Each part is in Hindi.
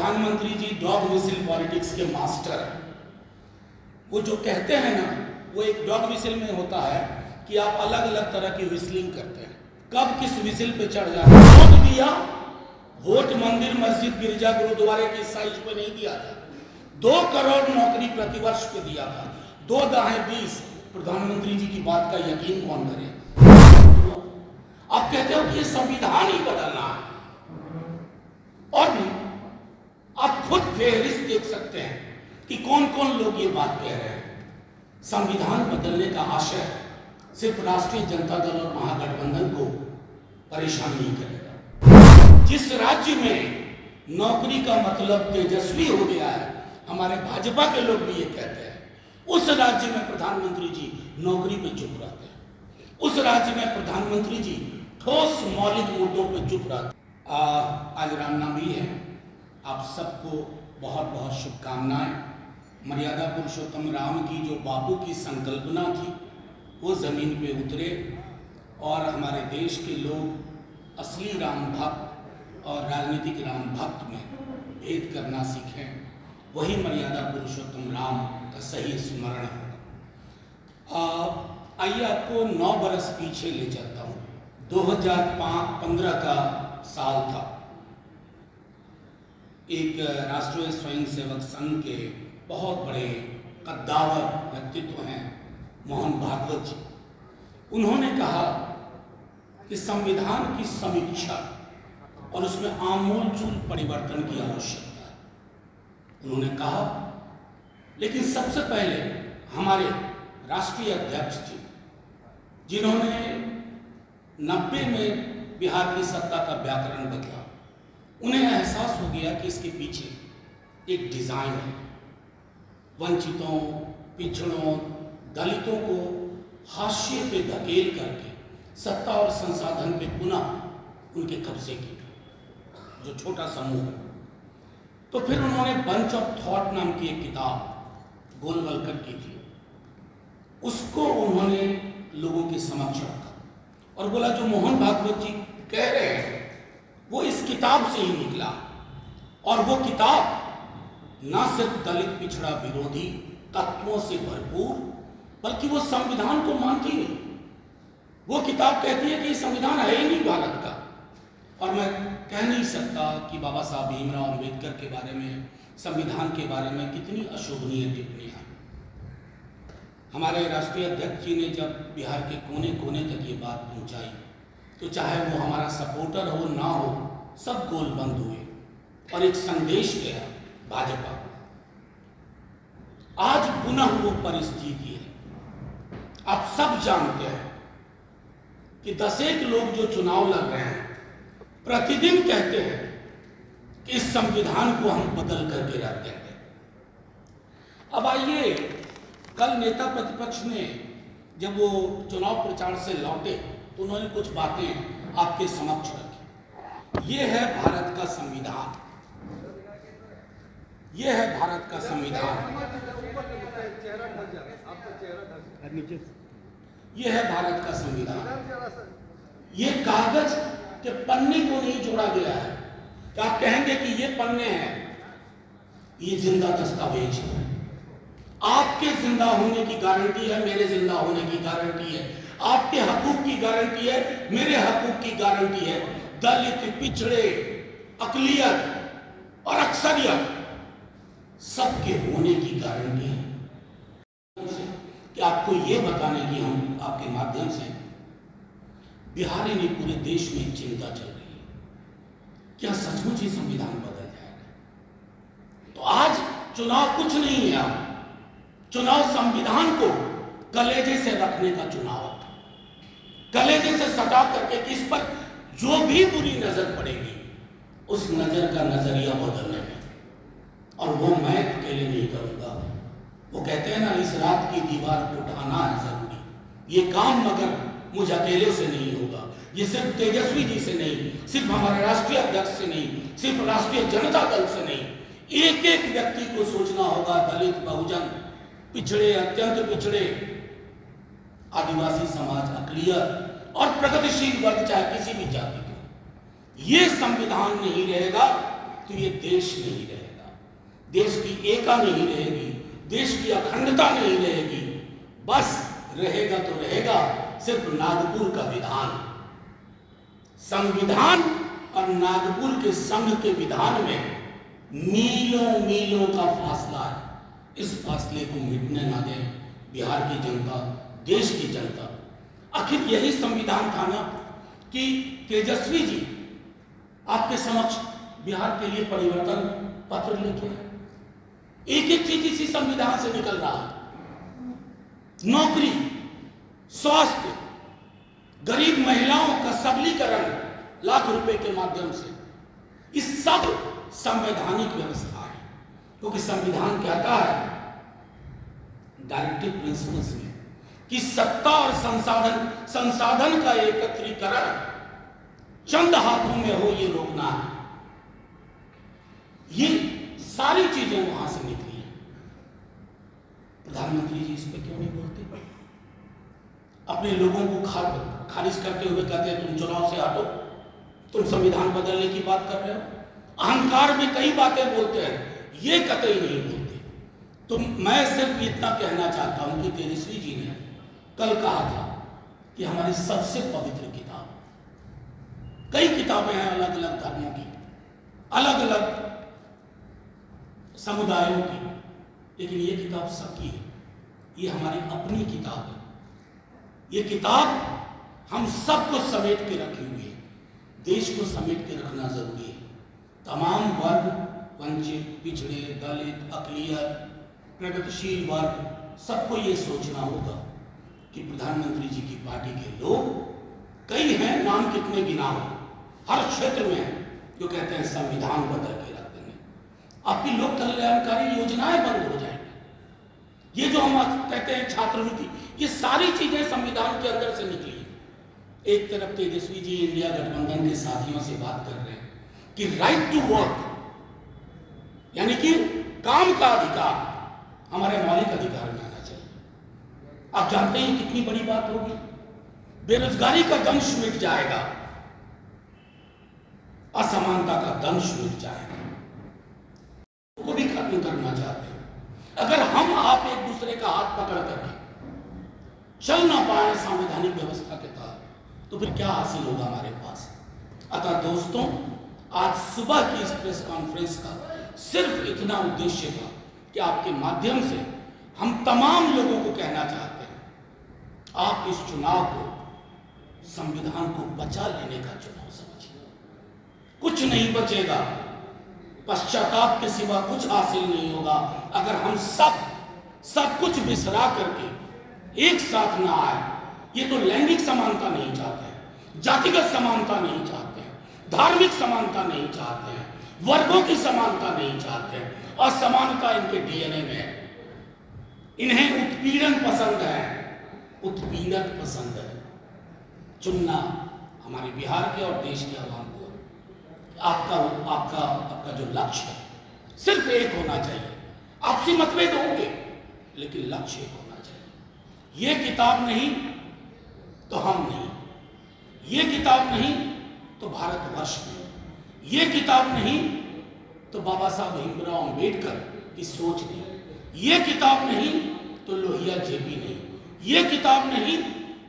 प्रधानमंत्री जी डॉग विसिल पॉलिटिक्स के मास्टर हैं। वो जो कहते हैं ना, वो एक डॉग विसिल में होता है कि आप अलग अलग तरह की विस्लिंग करते हैं, कब किस विसिल पे चढ़ जाते हैं। वोट दिया, वोट मंदिर मस्जिद गिरजा गुरुद्वारे की साइज पे नहीं दिया था, 2 करोड़ नौकरी प्रतिवर्ष पे दिया था, 2 दाहें 20। प्रधानमंत्री जी की बात का यकीन कौन करे? आप कहते हो कि ये संविधान ही बदलना है, और आप खुद फेहरिस्त देख सकते हैं कि कौन कौन लोग ये बात कह रहे हैं। संविधान बदलने का आशय सिर्फ राष्ट्रीय जनता दल और महागठबंधन को परेशान नहीं करेगा। जिस राज्य में नौकरी का मतलब तेजस्वी हो गया है, हमारे भाजपा के लोग भी ये कहते हैं, उस राज्य में प्रधानमंत्री जी नौकरी पे चुप रहते हैं, उस राज्य में प्रधानमंत्री जी ठोस मौलिक मुद्दों पे चुप रहते हैं। आज रामनवमी है, आप सबको बहुत बहुत शुभकामनाएं। मर्यादा पुरुषोत्तम राम की जो बापू की संकल्पना थी वो ज़मीन पे उतरे और हमारे देश के लोग असली राम भक्त और राजनीतिक राम भक्त में भेद करना सीखें। वही मर्यादा पुरुषोत्तम राम का सही स्मरण है। आइए आपको 9 बरस पीछे ले चलता हूँ। 2015 का साल था। एक राष्ट्रीय स्वयंसेवक संघ के बहुत बड़े कद्दावर व्यक्तित्व हैं मोहन भागवत जी। उन्होंने कहा कि संविधान की समीक्षा और उसमें आमूलचूल परिवर्तन की आवश्यकता है। उन्होंने कहा, लेकिन सबसे पहले हमारे राष्ट्रीय अध्यक्ष जी, जिन्होंने 90 में बिहार की सत्ता का व्याकरण बदला, उन्हें एहसास हो गया कि इसके पीछे एक डिजाइन है। वंचितों, पिछड़ों, दलितों को हाशिए पे धकेल करके सत्ता और संसाधन पे पुनः उनके कब्जे की जो छोटा समूह है। तो फिर उन्होंने बंच ऑफ थॉट नाम की एक किताब गोलवलकर की थी, उसको उन्होंने लोगों के समक्ष रखा और बोला जो मोहन भागवत जी कह रहे हैं वो इस किताब से ही निकला। और वो किताब ना सिर्फ दलित पिछड़ा विरोधी तत्वों से भरपूर, बल्कि वो संविधान को मानती नहीं। वो किताब कहती है कि संविधान है ही नहीं भारत का। और मैं कह नहीं सकता कि बाबा साहब भीमराव अम्बेडकर के बारे में, संविधान के बारे में कितनी अशोभनीय टिप्पणियां। हमारे राष्ट्रीय अध्यक्ष जी ने जब बिहार के कोने कोने तक ये बात पहुंचाई, तो चाहे वो हमारा सपोर्टर हो ना हो, सब गोल बंद हुए और एक संदेश गया भाजपा को। आज पुनः वो परिस्थिति है। आप सब जानते हैं कि 10 लोग जो चुनाव लड़ रहे हैं प्रतिदिन कहते हैं कि इस संविधान को हम बदल करके रख देंगे। अब आइए, कल नेता प्रतिपक्ष ने जब वो चुनाव प्रचार से लौटे तो उन्होंने कुछ बातें आपके समक्ष रखी। ये है भारत का संविधान, ये है भारत का संविधान, ये है भारत का संविधान। ये कागज के पन्ने को नहीं जोड़ा गया है कि आप कहेंगे कि ये पन्ने हैं, ये जिंदा दस्तावेज है। आपके जिंदा होने की गारंटी है, मेरे जिंदा होने की गारंटी है, आपके हकूक की गारंटी है, मेरे हकूक की गारंटी है। दलित, पिछड़े, अकलियत और अक्सरियत सबके होने की गारंटी है। कि आपको ये बताने की हम आपके माध्यम से, बिहार ही नहीं पूरे देश में एक चिंता चल रही है, क्या सचमुच ही संविधान बदल जाएगा? तो आज चुनाव कुछ नहीं है, चुनाव संविधान को कलेजे से रखने का चुनाव है। कलेजे से सटा करके किस पर जो भी बुरी नजर पड़ेगी उस नजर का नजरिया बदलने में, और वो मैं अकेले नहीं करूंगा। वो कहते हैं ना, इस रात की दीवार को ढाना है जरूरी। ये काम मगर मुझ अकेले से नहीं होगा, ये सिर्फ तेजस्वी जी से नहीं, सिर्फ हमारे राष्ट्रीय अध्यक्ष से नहीं, सिर्फ राष्ट्रीय जनता दल से नहीं, एक एक व्यक्ति को सोचना होगा। दलित, बहुजन, पिछड़े, अत्यंत पिछड़े, आदिवासी समाज, अकलियत और प्रगतिशील वर्ग, चाहे किसी भी जाति के। ये संविधान नहीं रहेगा तो ये देश नहीं रहेगा, देश की एकता नहीं रहेगी, देश की अखंडता नहीं रहेगी। बस रहेगा तो रहेगा सिर्फ नागपुर का विधान। संविधान और नागपुर के संघ के विधान में मीलों मीलों का फासला है। इस फासले को मिटने ना दें बिहार की जनता, देश की जनता। आखिर यही संविधान था ना कि तेजस्वी जी आपके समक्ष बिहार के लिए परिवर्तन पत्र लेके आए। एक एक चीज इसी संविधान से निकल रहा है। नौकरी, स्वास्थ्य, गरीब महिलाओं का सबलीकरण लाख रुपए के माध्यम से, इस सब संवैधानिक व्यवस्था है। क्योंकि संविधान कहता है डायरेक्टिव प्रिंसिपल्स में कि सत्ता और संसाधन का एकत्रीकरण चंद हाथों में हो, ये रोकना है। ये सारी चीजें वहां से निकली हैं। प्रधानमंत्री जी इस पे क्यों नहीं बोलते? अपने लोगों को खारिज करते हुए कहते हैं तुम चुनाव से हटो, तुम संविधान बदलने की बात कर रहे हो। अहंकार में कई बातें बोलते हैं, ये कतई नहीं बोलते। तो मैं सिर्फ इतना कहना चाहता हूं कि तेजस्वी जी ने कल कहा था कि हमारी सबसे पवित्र किताब, कई किताबें हैं अलग अलग धर्मों की, अलग अलग समुदायों की, लेकिन ये किताब सबकी है। ये हमारी अपनी किताब है। ये किताब हम सबको समेट के रखी हुई है। देश को समेट के रखना जरूरी है। तमाम वर्ग, वंचित, पिछड़े, दलित, अकलियत, प्रगतिशील वर्ग, सबको ये सोचना होगा कि प्रधानमंत्री जी की पार्टी के लोग कई हैं, नाम कितने गिनाओ, हर क्षेत्र में हैं, जो कहते हैं संविधान बदल के रख देंगे, आपकी लोक कल्याणकारी योजनाएं बंद हो जाएंगी। ये जो हम कहते हैं छात्रवृत्ति, ये सारी चीजें संविधान के अंदर से निकली है। एक तरफ तेजस्वी जी इंडिया गठबंधन के साथियों से बात कर रहे हैं कि राइट टू वर्क, यानी कि काम का अधिकार हमारे मौलिक अधिकार में आना चाहिए। आप जानते हैं कितनी बड़ी बात होगी, बेरोजगारी का दंश मिट जाएगा, असमानता का दंश मिट जाएगा, को भी खत्म करना चाहते हैं। अगर हम आप एक दूसरे का हाथ पकड़ करके चल ना पाए संवैधानिक व्यवस्था के तहत, तो फिर क्या हासिल होगा हमारे पास। अतः दोस्तों, आज सुबह की इस प्रेस कॉन्फ्रेंस का सिर्फ इतना उद्देश्य था कि आपके माध्यम से हम तमाम लोगों को कहना चाहते हैं, आप इस चुनाव को संविधान को बचा लेने का चुनाव समझिए। कुछ नहीं बचेगा, पश्चाताप के सिवा कुछ हासिल नहीं होगा अगर हम सब कुछ बिसरा करके एक साथ ना आए। ये तो लैंगिक समानता नहीं चाहते हैं, जातिगत समानता नहीं चाहते हैं, धार्मिक समानता नहीं चाहते हैं, वर्गों की समानता नहीं चाहते हैं, असमानता इनके डीएनए में है। इन्हें उत्पीड़न पसंद है, उत्पीड़न पसंद है। चुनना हमारे बिहार के और देश के आवाम को आपका जो लक्ष्य है सिर्फ एक होना चाहिए। आपसी मतभेद होंगे लेकिन लक्ष्य एक होना चाहिए। ये किताब नहीं तो हम नहीं, ये किताब नहीं तो भारतवर्ष नहीं, ये किताब नहीं तो बाबा साहब भीमराव अंबेडकर की सोच नहीं, ये किताब नहीं तो लोहिया जेबी नहीं, ये किताब नहीं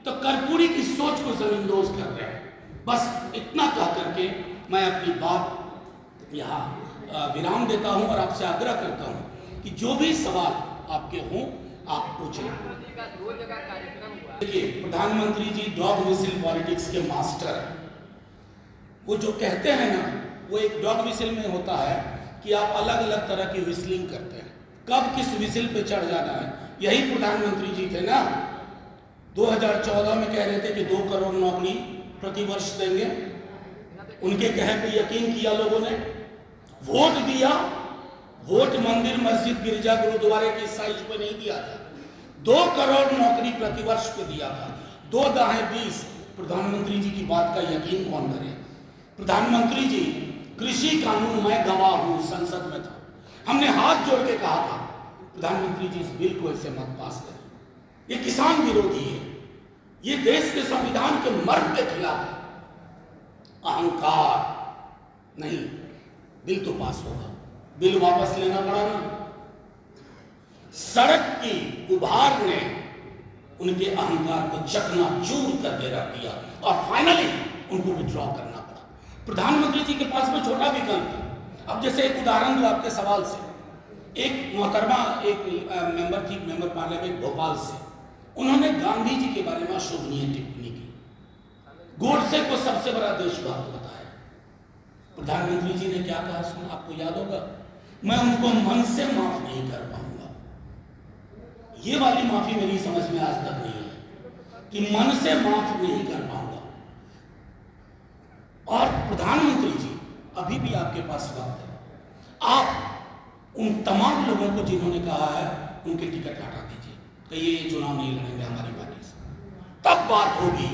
तो कर्पूरी की सोच को जमींदोज कर रहे हैं। बस इतना कह करके मैं अपनी बात यहाँ विराम देता हूँ और आपसे आग्रह करता हूँ कि जो भी सवाल आपके हों आप पूछें। देखिए, प्रधानमंत्री जी डॉग विसिल पॉलिटिक्स के मास्टर हैं। वो जो कहते हैं ना, वो एक डॉग विसिल में होता है कि आप अलग अलग तरह की विस्लिंग करते हैं, कब किस विसिल पे चढ़ जाना है। यही प्रधानमंत्री जी थे ना, 2014 में कह रहे थे कि 2 करोड़ नौकरी प्रतिवर्ष देंगे। उनके कहे पे यकीन किया लोगों ने, वोट दिया। वोट मंदिर, मस्जिद, गिरजा, गुरुद्वारे की साइज पे नहीं दिया था, 2 करोड़ नौकरी प्रतिवर्ष पे दिया था। 2 दाहें 20। प्रधानमंत्री जी की बात का यकीन कौन करे। प्रधानमंत्री जी, कृषि कानून मैं गवाह हूं, संसद में था, हमने हाथ जोड़ के कहा था प्रधानमंत्री जी इस बिल को ऐसे मत पास करें, ये किसान विरोधी है, ये देश के संविधान के मर्म के खिलाफ है। अहंकार नहीं, बिल तो पास होगा, बिल वापस लेना पड़ा ना। सड़क की उभार ने उनके अहंकार को चकनाचूर करके रख दिया और फाइनली उनको विड्रॉ करना पड़ा। प्रधानमंत्री जी के पास में छोटा विकल्प था। अब जैसे एक उदाहरण दूं आपके सवाल से, एक मोहतरमा एक मेंबर थी, मेंबर पार्लियामेंट भोपाल से, उन्होंने गांधी जी के बारे में अशोभनीय टिप्पणी की, गोडसे को सबसे बड़ा देशभक्त बताया। प्रधानमंत्री जी ने क्या कहा सुन, आपको याद होगा, मैं उनको मन से माफ नहीं कर पाऊंगा। ये वाली माफी मेरी समझ में आज तक नहीं है कि मन से माफ नहीं कर पाऊंगा। और प्रधानमंत्री जी, अभी भी आपके पास वक्त है, आप उन तमाम लोगों को जिन्होंने कहा है उनके टिकट हटा दीजिए, कहिए ये चुनाव नहीं लड़ेंगे हमारी पार्टी से, तब बात होगी।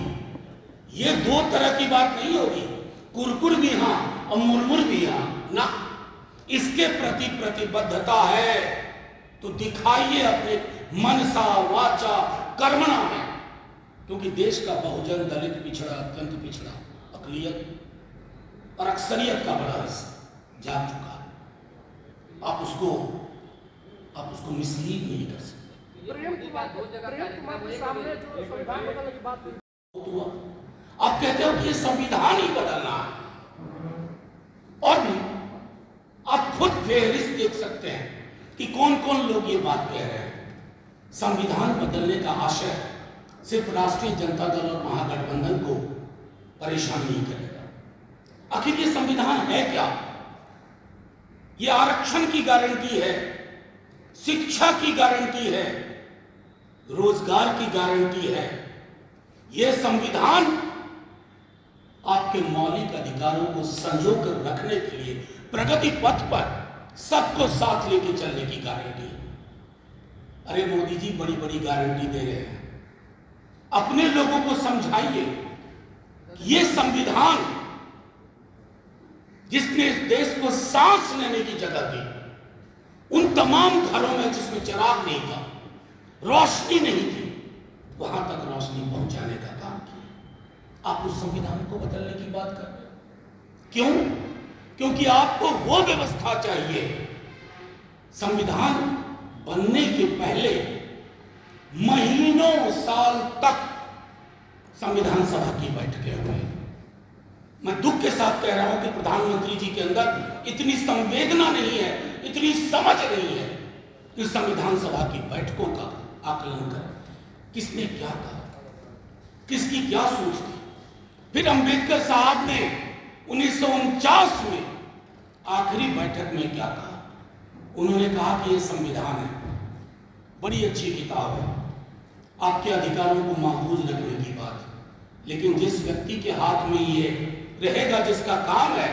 ये दो तरह की बात नहीं होगी, कुरकुर भी हां और मुरमुर भी हां ना। इसके प्रति प्रतिबद्धता है तो दिखाइए अपने मनसा वाचा कर्मणा में, क्योंकि देश का बहुजन, दलित, पिछड़ा, अत्यंत पिछड़ा, अकलियत और अक्सरियत का बड़ा हिस्सा जाग चुका है। आप उसको मिसलीड नहीं कर सकते। आप कहते हो कि संविधान ही बदलना है, और आप खुद फेहरिस्त देख सकते हैं कि कौन कौन लोग ये बात कह रहे हैं। संविधान बदलने का आशय सिर्फ राष्ट्रीय जनता दल और महागठबंधन को परेशान नहीं करेगा। आखिर ये संविधान है क्या? ये आरक्षण की गारंटी है, शिक्षा की गारंटी है, रोजगार की गारंटी है। ये संविधान आपके मौलिक अधिकारों को संजो कर रखने के लिए प्रगति पथ पर सबको साथ लेके चलने की गारंटी है। अरे मोदी जी बड़ी बड़ी गारंटी दे रहे हैं, अपने लोगों को समझाइए कि ये संविधान जिसने इस देश को सांस लेने की जगह दी, उन तमाम घरों में जिसमें चिराग नहीं था, रोशनी नहीं थी, वहां तक रोशनी पहुंचाने का काम किया। आप उस संविधान को बदलने की बात कर रहे हो, क्यों? क्योंकि आपको वो व्यवस्था चाहिए। संविधान बनने के पहले महीनों साल तक संविधान सभा की बैठकें हुई। मैं दुख के साथ कह रहा हूं कि प्रधानमंत्री जी के अंदर इतनी संवेदना नहीं है, इतनी समझ नहीं है कि संविधान सभा की बैठकों का आकलन करें। किसने क्या कहा, किसकी क्या सोच थी। फिर अंबेडकर साहब ने 1949 में आखिरी बैठक में क्या कहा? उन्होंने कहा कि यह संविधान है, बड़ी अच्छी किताब है, आपके अधिकारों को महफूज रखने की बात है, लेकिन जिस व्यक्ति के हाथ में ये रहेगा, जिसका काम है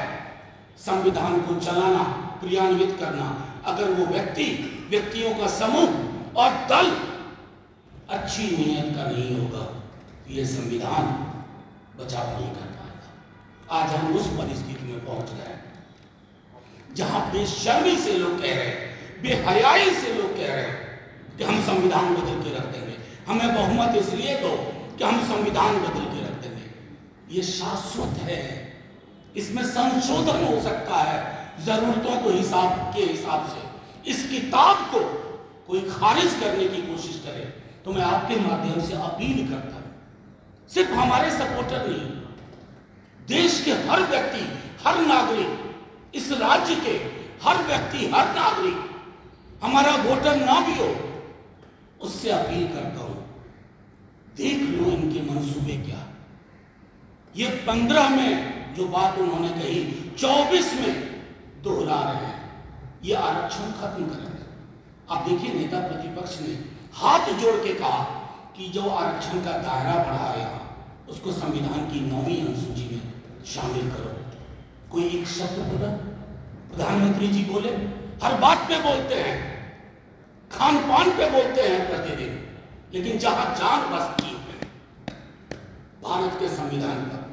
संविधान को चलाना, क्रियान्वित करना, अगर वो व्यक्तियों का समूह और दल अच्छी नीयत का नहीं होगा, ये संविधान बचाव नहीं कर पाएगा। आज हम उस परिस्थिति में पहुंच गए जहां बेशर्मी से लोग कह रहे हैं, बेहयाई से लोग कह रहे हैं कि हम संविधान बदल के रख देंगे, हमें बहुमत इसलिए दो कि हम संविधान बदल के रख देंगे। ये शाश्वत है, इसमें संशोधन हो सकता है जरूरतों को के हिसाब से। इस किताब को कोई खारिज करने की कोशिश करे तो मैं आपके माध्यम से अपील करता हूं, सिर्फ हमारे सपोर्टर नहीं, देश के हर व्यक्ति, हर नागरिक, इस राज्य के हर व्यक्ति, हर नागरिक, हमारा वोटर ना भी हो, उससे अपील करता हूं, देख लो इनके मंसूबे क्या। ये 15 में जो बात उन्होंने कही 24 में दोहरा रहे हैं, ये आरक्षण खत्म करेंगे। आप देखिए नेता प्रतिपक्ष ने हाथ जोड़ के कहा कि जो आरक्षण का दायरा बढ़ाया उसको संविधान की 9वीं अनुसूची में शामिल करो। कोई एक शब्द बोला? प्रधानमंत्री जी बोले, हर बात पे बोलते हैं, खान पान पे बोलते हैं प्रतिदिन, लेकिन जहां जान बसती है भारत के संविधान पर